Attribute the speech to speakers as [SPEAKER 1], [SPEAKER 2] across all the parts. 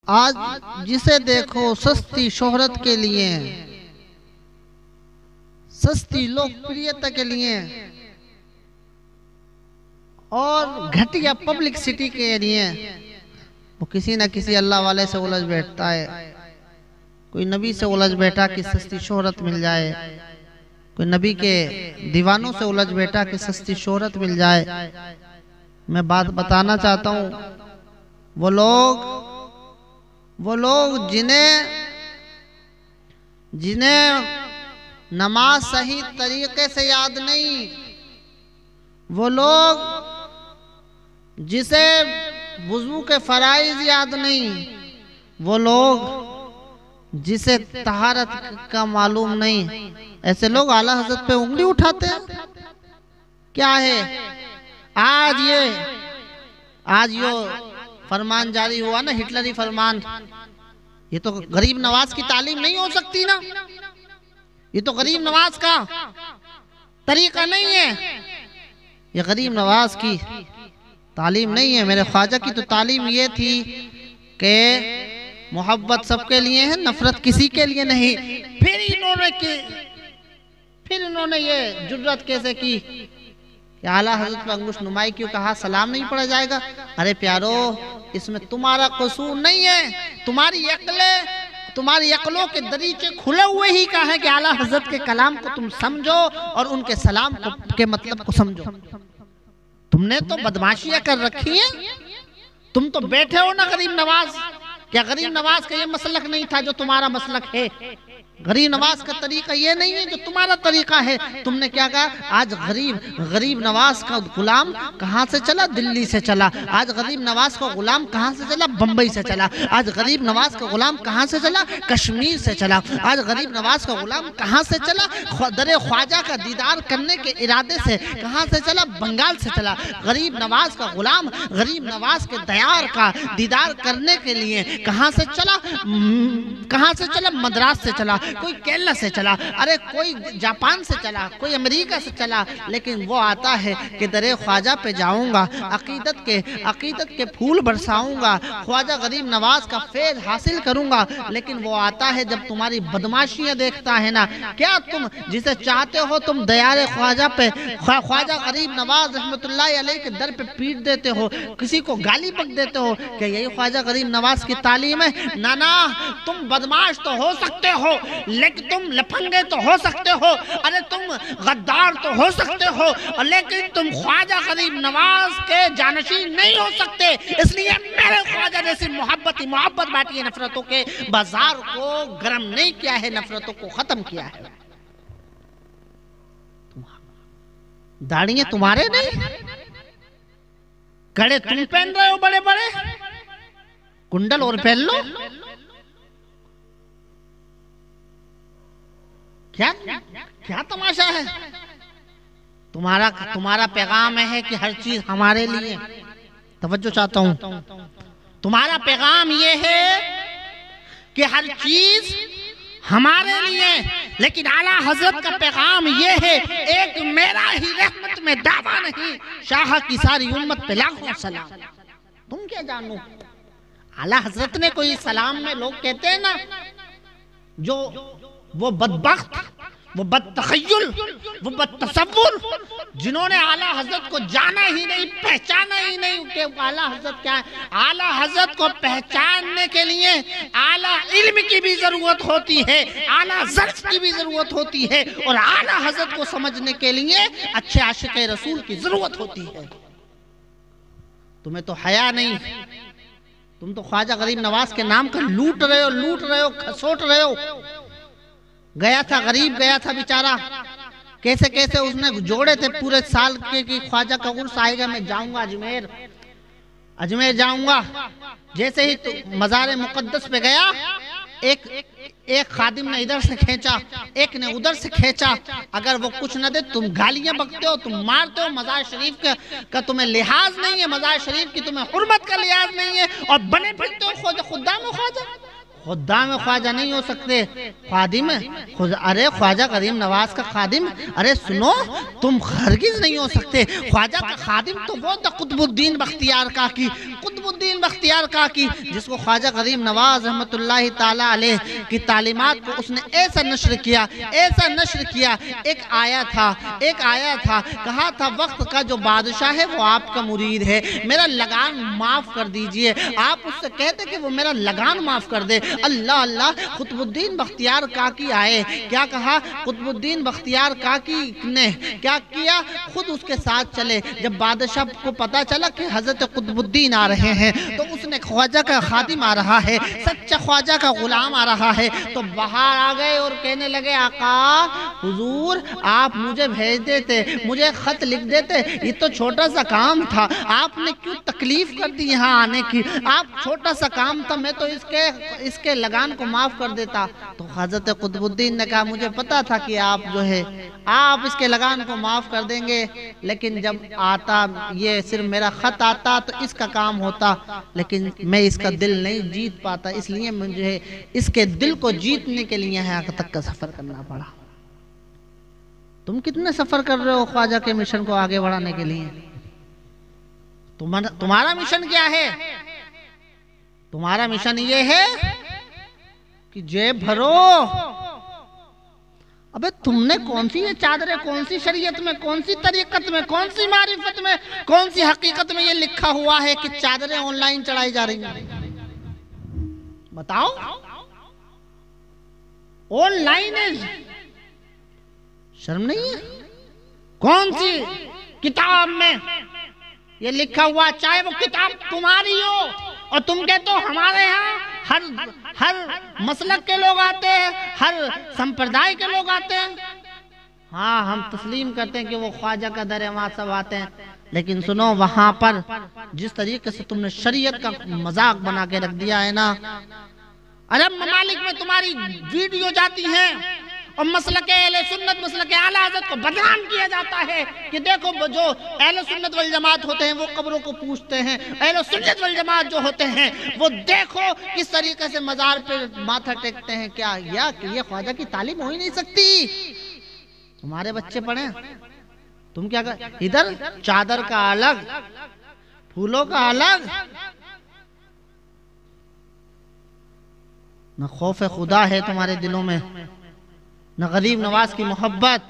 [SPEAKER 1] आज जिसे देखो सस्ती शोहरत के लिए, सस्ती लोकप्रियता के लिए और घटिया पब्लिसिटी के लिए वो किसी न किसी अल्लाह वाले से उलझ बैठता है। कोई नबी से उलझ बैठा कि सस्ती शोहरत मिल जाए, कोई नबी के दीवानों से उलझ बैठा कि सस्ती शोहरत मिल जाए। मैं बात बताना चाहता हूँ, वो लोग जिन्हें नमाज सही तरीके से याद नहीं, वो लोग जिसे वुज़ू के फराइज याद नहीं, वो लोग जिसे तहारत का मालूम नहीं, ऐसे लोग आला हज़रत पे उंगली उठाते हैं। क्या है आज ये फरमान जारी हुआ ना, हिटलरी फरमान, ये तो गरीब नवाज की तालीम नहीं हो सकती ना, ये तो गरीब नवाज का तरीका नहीं है, ये गरीब नवाज की तालीम नहीं है। मेरे ख्वाजा की तो तालीम ये थी कि मोहब्बत सबके लिए है, नफरत किसी के लिए नहीं। फिर इन्होंने ये जुर्रत कैसे की कि आला हज़रत पे अंगुश नुमाई क्यों कहा, सलाम नहीं पढ़ा जाएगा। अरे प्यारो, इसमें तुम्हारा कसूर नहीं है, तुम्हारी अक्लों के दरीचे खुले हुए ही कहा है कि आला हज़रत के कलाम को तुम समझो और उनके सलाम के मतलब को समझो। तुमने तो बदमाशियां कर रखी है, तुम तो बैठे हो ना गरीब नवाज। क्या गरीब नवाज का ये मसलक नहीं था जो तुम्हारा मसलक है? गरीब नवाज का तरीका ये नहीं है जो तुम्हारा तरीका है। तुमने क्या कहा, आज गरीब नवाज का गुलाम कहाँ से चला? दिल्ली से चला। आज गरीब नवाज का गुलाम कहाँ से चला? बम्बई से चला। आज गरीब नवाज का गुलाम कहाँ से चला? कश्मीर से चला। आज गरीब नवाज का गुलाम कहाँ से चला? दरे ख्वाजा का दीदार करने के इरादे से कहाँ से चला? बंगाल से चला। गरीब नवाज का गुलाम गरीब नवाज के दयार का दीदार करने के लिए कहाँ से चला? मद्रास से चला, कोई केरला से चला, अरे कोई जापान से चला, कोई अमेरिका से चला। लेकिन वो आता है कि दरे ख्वाजा पे जाऊंगा, अकीदत के फूल बरसाऊंगा, ख्वाजा गरीब नवाज का फैज़ हासिल करूंगा। लेकिन वो आता है जब तुम्हारी बदमाशियां देखता है ना, क्या तुम जिसे चाहते हो तुम दयारे ख्वाजा पे, ख्वाजा गरीब नवाज रहमतुल्लाह अलैह के दर पे पीट देते हो, किसी को गाली बक देते हो। क्या यही ख्वाजा गरीब नवाज की तालीम है? ना, तुम बदमाश तो हो सकते हो, लेकिन तुम लफंगे तो हो सकते हो, अरे तुम गद्दार तो हो सकते हो, लेकिन तुम ख्वाजा गरीब नवाज के जानशीन नहीं हो सकते। इसलिए मेरे ख्वाजा जैसी मोहब्बत बांटी है, नफरतों के बाजार को गर्म नहीं किया है, नफरतों को खत्म किया है। दाढ़ियां तुम्हारे नहीं, कड़े तुम पहन रहे हो बड़े बड़े, कुंडल और पहन लो। क्या तमाशा है? तुम्हारा पैगाम है कि हर चीज हमारे लिए। तवज्जो चाहता हूं, तुम्हारा पैगाम ये है कि हर चीज हमारे लिए, लेकिन आला हज़रत का पैगाम ये है, एक मेरा ही रहमत में दावा नहीं, शाह की सारी उम्मत पे लाखों सलाम। तुम क्या जानो? आला हज़रत ने कोई सलाम में लोग कहते हैं ना, जो वो बदबख्त, वो बदतखय्युल, वो बदतसव्वुर, जिन्होंने आला हज़रत को जाना ही नहीं, पहचाना ही नहीं कि आला हज़रत क्या है। आला हज़रत को पहचानने के लिए आला इल्म की भी जरूरत होती है, आला ज़र्फ़ की भी जरूरत होती है, और आला हज़रत को समझने के लिए अच्छे आशिक़ रसूल की जरूरत होती है। तुम्हें तो हया नहीं, तुम तो ख्वाजा गरीब नवाज के नाम का लूट रहे हो, खसोट रहे हो। गया था गरीब, गया था बेचारा, कैसे उसने जोड़े थे पूरे साल के कि ख्वाजा का उर्स आएगा, मैं जाऊंगा अजमेर जाऊंगा। जैसे ही तो मज़ार मुक़द्दस पे गया, एक खादिम ने इधर से खींचा, एक ने उधर से खींचा। अगर वो कुछ न दे, तुम गालियां बकते हो, तुम मारते हो, मज़ार शरीफ का तुम्हें लिहाज नहीं है, मज़ार शरीफ की तुम्हें हुर्मत का लिहाज नहीं है, और बने फिरते हो खुदाम ख्वाजा। खुद्दाम ख्वाजा नहीं हो सकते, खादिम खुद। अरे ख्वाजा करीम नवाज का खादिम, अरे सुनो, तुम हरगिज नहीं हो सकते। ख्वाजा का खादिम तो वो था कुतुबुद्दीन बख्तियार काकी, कुतुबुद्दीन बख्तियार काकी, जिसको ख्वाजा करीम नवाज रहमतुल्लाहि ताला अलैह की तालीमात को उसने ऐसा नश्र किया, ऐसा नश्र किया। एक आया था, कहा था वक्त का जो बादशाह है वो आपका मुरीद है, मेरा लगान माफ कर दीजिए। आप उससे कहते कि वो मेरा लगान माफ कर दे। अल्लाह अल्लाह, कुतुबुद्दीन बख्तियार काकी आए, क्या कहा? कुतुबुद्दीन बख्तियार काकी ने क्या किया? खुद उसके साथ चले। जब बादशाह को पता चला कि हजरत कुतुबुद्दीन आ रहे हैं, तो उसने ख्वाजा का खादिम आ रहा है, सच्चा ख्वाजा का गुलाम आ रहा है, तो बाहर आ गए और कहने लगे, आका हुजूर आप मुझे भेज देते, मुझे खत लिख देते, ये तो छोटा सा काम था, आपने क्यों तकलीफ कर दी यहाँ आने की? आप छोटा सा काम था, मैं तो इसके लगान को माफ कर देता। तो हजरत कुतुबुद्दीन ने कहा, मुझे पता था कि आप जो है आप इसके लगान को माफ कर देंगे, लेकिन जब आता ये सिर्फ मेरा खत आता तो इसका काम होता, लेकिन मैं इसका दिल नहीं जीत पाता, इसलिए मुझे इसके दिल को जीतने के लिए यहाँ तक का सफर करना पड़ा। तुम कितने सफर कर रहे हो ख्वाजा के मिशन को आगे बढ़ाने के लिए? तुम्हारा मिशन क्या है? तुम्हारा मिशन ये है कि जेब भरो। अबे तुमने कौन सी ये चादरें, कौन सी शरीयत में, कौन सी तरीकत में, कौन सी मारिफत में, कौन सी हकीकत में ये लिखा हुआ है कि चादरें ऑनलाइन चढ़ाई जा रही हैं? बताओ। ऑनलाइन है, शर्म नहीं है? कौन सी किताब में ये लिखा हुआ? चाहे वो किताब तुम्हारी हो और तुम कहते हो हमारे यहाँ हर मसलक के लोग आते हैं, हर संप्रदाय के लोग आते हैं। हाँ, हम तस्लीम करते हैं कि वो ख्वाजा का दर वहाँ सब आते हैं, लेकिन सुनो, वहां पर जिस तरीके से तुमने शरीयत का मजाक बना के रख दिया है ना, अरब ममालिक में तुम्हारी वीडियो जाती है और मसलक अहले सुन्नत, मसलक आला हज़रत को बदनाम किया जाता है कि देखो जो अहले सुन्नत वल जमात होते हैं वो कब्रों को पूछते हैं, अहले सुन्नत वल जमात जो होते हैं वो देखो किस तरीके से मजार पे माथा टेकते हैं। क्या ये ख्वाजा की तालीम हो ही नहीं सकती? तुम्हारे बच्चे पढ़े, तुम क्या कर? इधर चादर का अलग, फूलों का अलग, न खौफ खुदा है तुम्हारे दिलों में, न गरीब नवाज की मोहब्बत।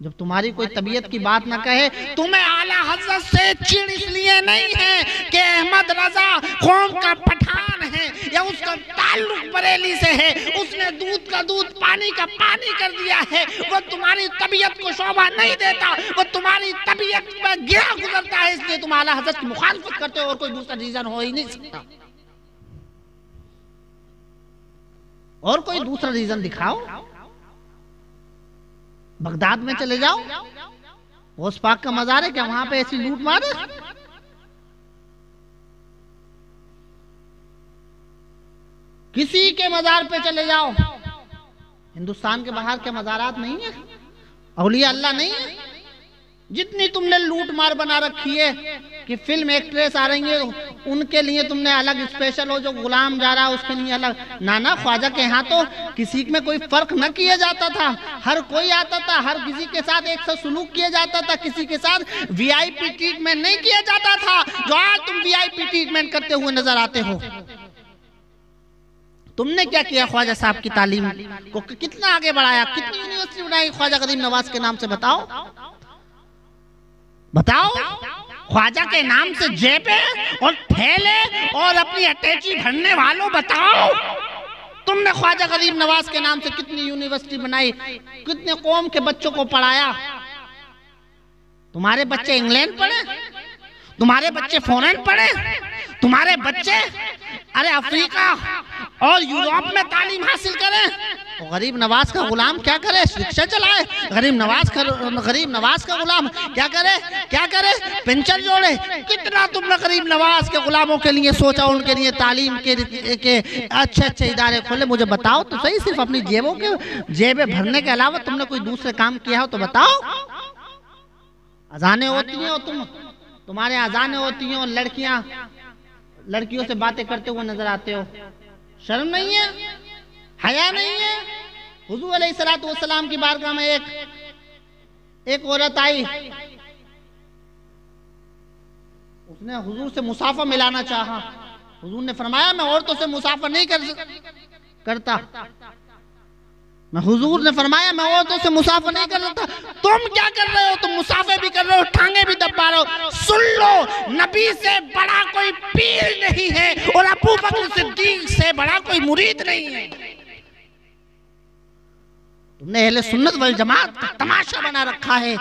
[SPEAKER 1] जब तुम्हारी कोई तबीयत की बात ना कहे, तुम्हें आला हज़रत से चिढ़ इसलिए नहीं है कि अहमद रजा कौम का पठान है या उसका ताल्लुक बरेली से है, उसने दूध का दूध पानी का पानी कर दिया है, वो तुम्हारी तबीयत को शोभा नहीं देता, वो तुम्हारी तबीयत पर गिरा गुजरता है, इसलिए तुम आला हज़रत की मुखालफत करते हो, और कोई दूसरा रीजन हो ही नहीं सकता। और कोई दूसरा रीजन दिखाओ। बगदाद में चले जाओ, गौस पाक का मजार है क्या? वहां पे ऐसी लूट मार है? किसी के मजार पे चले जाओ, हिंदुस्तान के बाहर के मजारात नहीं है, औलिया अल्लाह नहीं है। जितनी तुमने लूट मार बना रखी है कि फिल्म एक्ट्रेस आ रही है उनके लिए तुमने अलग स्पेशल हो, जो गुलाम जा रहा है उसके लिए अलग। नाना ख्वाजा के यहाँ तो किसी में कोई फर्क न किया जाता था, हर कोई आता था, हर किसी के साथ एक सा सुलूक किया जाता था, किसी के साथ वीआईपी ट्रीटमेंट नहीं किया जाता था जो आज तुम वीआईपी ट्रीटमेंट करते हुए नजर आते हो। तुमने क्या किया ख्वाजा साहब की तालीम को कितना आगे बढ़ाया, कितनी यूनिवर्सिटी बनाई ख्वाजा करीम नवाज के नाम से? बताओ बताओ। ख्वाजा के नाम से जेबे और थैले और अपनी अटैची भरने वालों, बताओ तुमने ख्वाजा करीम नवाज के नाम से कितनी यूनिवर्सिटी बनाई, कितने कौम के बच्चों को पढ़ाया? तुम्हारे बच्चे इंग्लैंड पढ़े, तुम्हारे बच्चे फॉरेन पढ़े, तुम्हारे बच्चे अरे अफ्रीका और यूरोप में तालीम हासिल करें, तो गरीब नवाज का गुलाम क्या करे? रिक्शा चलाए। गरीब नवाज का गुलाम क्या करे? पेंशन जोड़े। कितना तुमने गरीब नवाज के गुलामों के लिए सोचा, उनके लिए तालीम के अच्छे इदारे खोले? मुझे बताओ तो सही, सिर्फ अपनी जेबें भरने के अलावा तुमने कोई दूसरे काम किया हो तो बताओ। अजानें होती हैं और तुम्हारे अजानें होती हैं और लड़कियों से बातें करते हुए नजर आते हो। शर्म नहीं है, हया नहीं है। हुजूर अलैहिस्सलातु वस्सलाम की बारगाह में एक औरत आई, उसने हुजूर से मुसाफा मिलाना चाहा। हुजूर ने फरमाया मैं औरतों से मुसाफा नहीं करता। हुजूर ने फरमाया मैं औरतों से मुसाफा नहीं कर सकता। तुम क्या कर रहे हो? तुम मुसाफे भी कर रहे हो, टांगे भी दबा रहे हो। सुन लो, नबी से बड़ा कोई पीर नहीं है और अबू बकर सिद्दीक से बड़ा कोई मुरीद नहीं है। तुमने अहले सुन्नत वल जमात का तमाशा बना रखा है।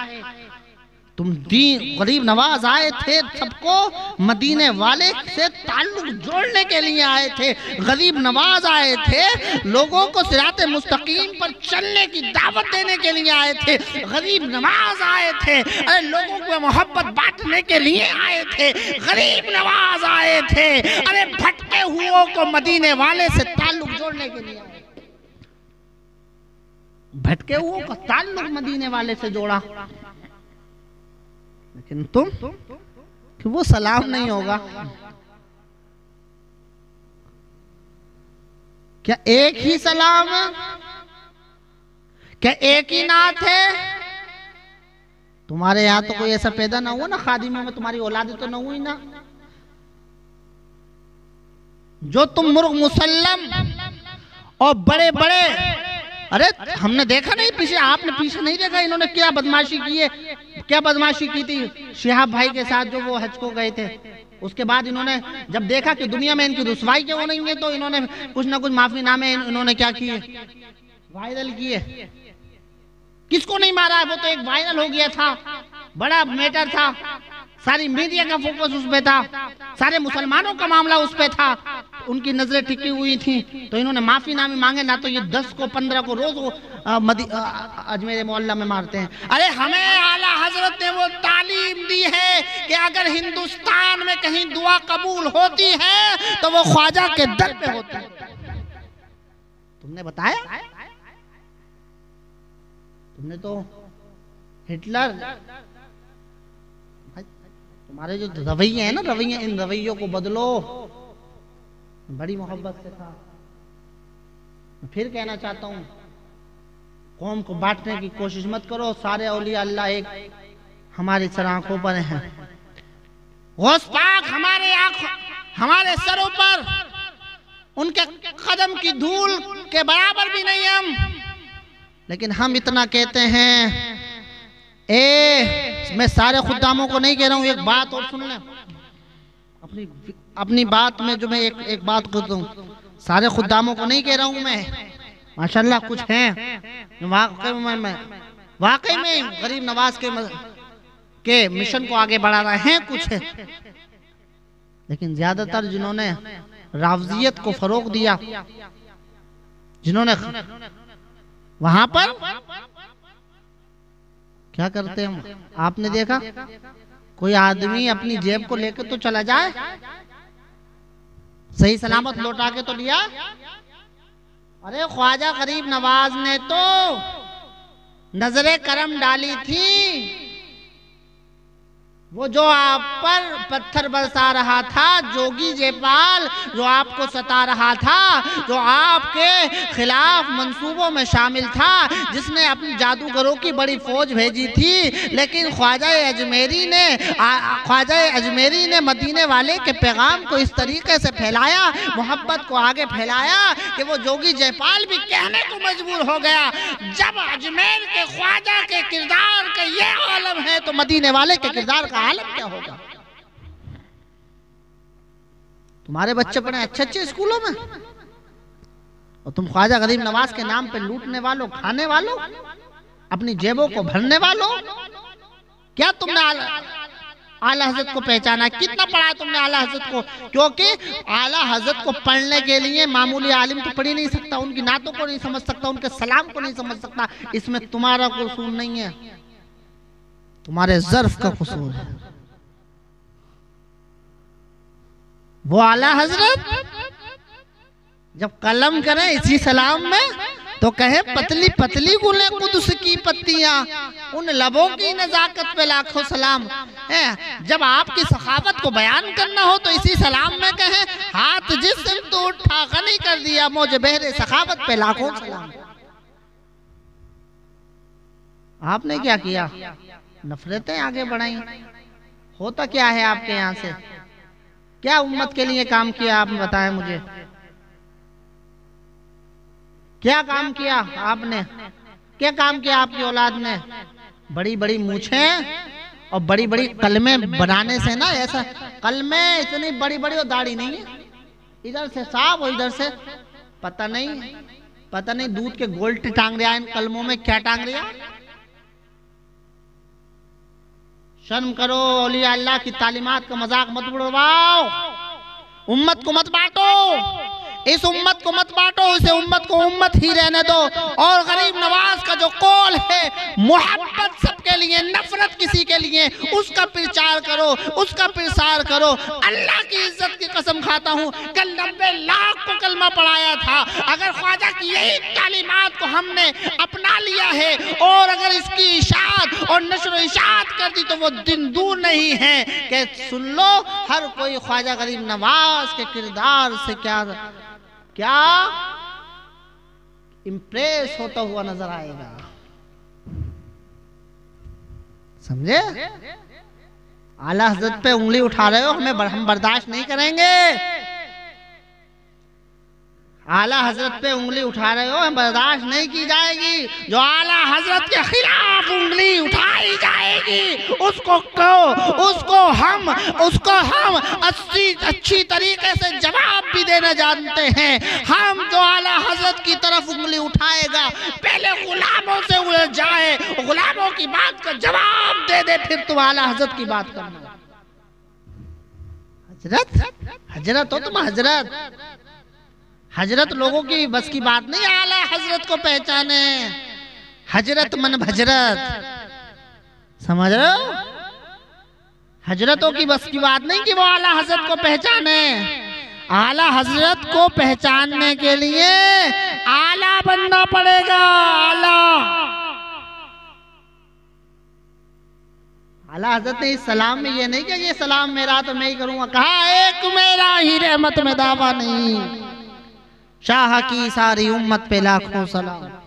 [SPEAKER 1] तुम दीन गरीब नवाज आए थे, सबको मदीने वाले से ताल्लुक जोड़ने के लिए आए थे। गरीब नवाज आए थे, लोगों को सिराते मुस्तकीम पर चलने की दावत देने के लिए आए थे। गरीब नवाज आए थे, अरे लोगों को मोहब्बत बांटने के लिए आए थे। गरीब नवाज आए थे, अरे भटके हुओं को मदीने वाले से ताल्लुक जोड़ने के लिए आए। भटके हुओं का ताल्लुक मदीने वाले से जोड़ा, लेकिन तुम कि वो सलाम नहीं होगा। क्या एक ही सलाम है? क्या एक ही नात है? तुम्हारे यहां तो कोई ऐसा पैदा ना हुआ ना, खादिमों में तुम्हारी औलाद तो ना हुई ना, जो तुम मुर्ग मुसल्लम और बड़े बड़े, अरे हमने देखा नहीं पीछे, आपने पीछे नहीं देखा इन्होंने क्या बदमाशी की है, क्या बदमाशी की थी शिहाब भाई के साथ जो वो हज को गए थे। उसके बाद इन्होंने जब देखा कि दुनिया में इनकी रुसवाई क्यों नहीं है, तो इन्होंने कुछ ना कुछ माफीनामे इन्होंने क्या किए, वायरल किए। किसको नहीं मारा है, वो तो एक वायरल हो गया था, बड़ा मैटर था, सारी मीडिया का फोकस उस पे था, सारे मुसलमानों का मामला उस पे था, उनकी नजरें टिकी हुई थी। तो इन्होंने माफीनामे मांगे ना, तो ये 10 को 15 को रोज अजमेर मोहल्ला में मारते हैं। अरे हमें आला हजरत ने वो तालीम दी है कि अगर हिंदुस्तान में कहीं दुआ कबूल होती है तो वो ख्वाजा के दर पे होती है। तुमने बताया, तुमने तो हिटलर, तुम्हारे जो रवैये हैं ना, रवैये, इन रवैयों को बदलो। बड़ी मोहब्बत से था। मैं फिर कहना चाहता हूँ, कौम को बांटने की कोशिश मत करो। सारे औलिया अल्लाह एक हमारी सर आंखों पर हैं। गौस पाक हमारे हमारे सरों पर, उनके कदम की धूल के बराबर भी नहीं हम, लेकिन हम इतना कहते हैं। मैं सारे खुद्दामों को नहीं कह रहा हूँ, एक बात और सुन लें अपनी बात में, जो मैं एक बात कहता हूँ, सारे खुद्दामों को नहीं कह रहा हूँ मैं, माशाल्लाह कुछ हैं वाकई में गरीब नवाज के मिशन को आगे बढ़ा रहे हैं, कुछ है, लेकिन ज्यादातर जिन्होंने रावजियत को फरोग दिया, जिन्होंने वहां पर क्या करते हैं, आपने देखा कोई आदमी अपनी जेब को लेकर तो चला जाए, सही सलामत लौटा के तो लिया। अरे ख्वाजा गरीब नवाज ने तो नजरे करम डाली थी, वो जो आप पर पत्थर बरसा रहा था, जोगी जयपाल जो आपको सता रहा था, जो आपके खिलाफ मंसूबों में शामिल था, जिसने अपनी जादूगरों की बड़ी फौज भेजी थी, लेकिन ख्वाजा अजमेरी ने मदीने वाले के पैगाम को इस तरीके से फैलाया, मोहब्बत को आगे फैलाया कि वो जोगी जयपाल भी कहने को मजबूर हो गया, जब अजमेर के ख्वाजा के किरदार का ये आलम है तो मदीने वाले के किरदार का आलम क्या होगा। तुम्हारे बच्चे पढ़े अच्छे अच्छे स्कूलों में, और तुम ख्वाजा गरीब नवाज के नाम पे लूटने वालों, खाने वालों, अपनी जेबों को भरने वालों, क्या तुमने आला हजरत को पहचाना? कितना पढ़ा तुमने आला हजरत को? क्योंकि आला हजरत को पढ़ने के लिए मामूली आलिम तो पढ़ ही नहीं सकता, उनकी नातों को नहीं समझ सकता, उनके सलाम को नहीं समझ सकता। इसमें तुम्हारा कसूर नहीं है, तुम्हारे ज़र्फ का कसूर है। वो आला हजरत जब कलम करें इसी सलाम में, तो कहे पतली पतली गुले कुदस की पत्तियां, उन लबों की नजाकत पे लाखों सलाम। जब आपकी सखावत को बयान करना हो तो इसी सलाम में कहे हाथ जिस्म तो उठा गनी कर दिया, मुझे बहरे सखावत पे लाखों सलाम। आपने क्या किया? नफरतें आगे बढ़ाई। होता क्या है आपके यहाँ से? क्या उम्मत के लिए काम किया? आप बताएं मुझे, क्या काम किया आपने? क्या काम किया आपकी औलाद ने? बड़ी बड़ी मूछें और बड़ी बड़ी कलमे बनाने से ना, ऐसा कलमे इतनी बड़ी बड़ी और दाढ़ी नहीं है, इधर से साफ और इधर से पता नहीं दूध के गोल्ड टांग दिया इन कलमों में। क्या टांग दिया? शर्म करो, औलिया अल्लाह की तालीमात का मजाक मत उड़वाओ। उम्मत को मत बांटो, इस उम्मत को मत बांटो, इसे उम्मत को उम्मत ही रहने दो। और गरीब नवाज का जो कौल है, मोहब्बत सबके लिए, नफरत किसी के लिए, उसका प्रचार करो, उसका प्रसार करो। अल्लाह की इज्जत की कसम खाता हूँ, कल 90 लाख को कलमा पढ़ाया था। अगर ख्वाजा की यही तालीमात को हमने अपना लिया है और अगर इसकी इशाअत और नशर इशाअत कर दी तो वो दिन दूर नहीं है कि सुन लो हर कोई ख्वाजा गरीब नवाज के किरदार से क्या इम्प्रेस होता हुआ नजर आएगा। समझे? आला हजरत पे उंगली उठा रहे हो, हम बर्दाश्त नहीं करेंगे। आला हजरत पे उंगली उठा रहे हो, हम बर्दाश्त नहीं की जाएगी। जो आला हजरत के खिलाफ उंगली उठाई जाएगी उसको हम अच्छी तरीके से जवाब भी देना जानते हैं। हम जो आला हजरत की तरफ उंगली उठाएगा पहले गुलामों से उलझ जाए, गुलामों की बात का जवाब दे दे, फिर तुम आला हजरत की बात करना। हजरत हो तुम, हजरत लोगों की बस की बात नहीं। आला हजरत को पहचाने, हजरत मन भजरत, समझ रहे हो? हजरतों की बस की बात नहीं कि वो आला हजरत को पहचाने। आला हजरत को पहचानने के लिए आला बनना पड़ेगा। आला हजरत ने इस सलाम में ये नहीं कि ये सलाम मेरा तो मैं ही करूंगा, कहा एक मेरा ही रहमत में दावा नहीं, शाह की सारी उम्मत पे लाखों सलाम।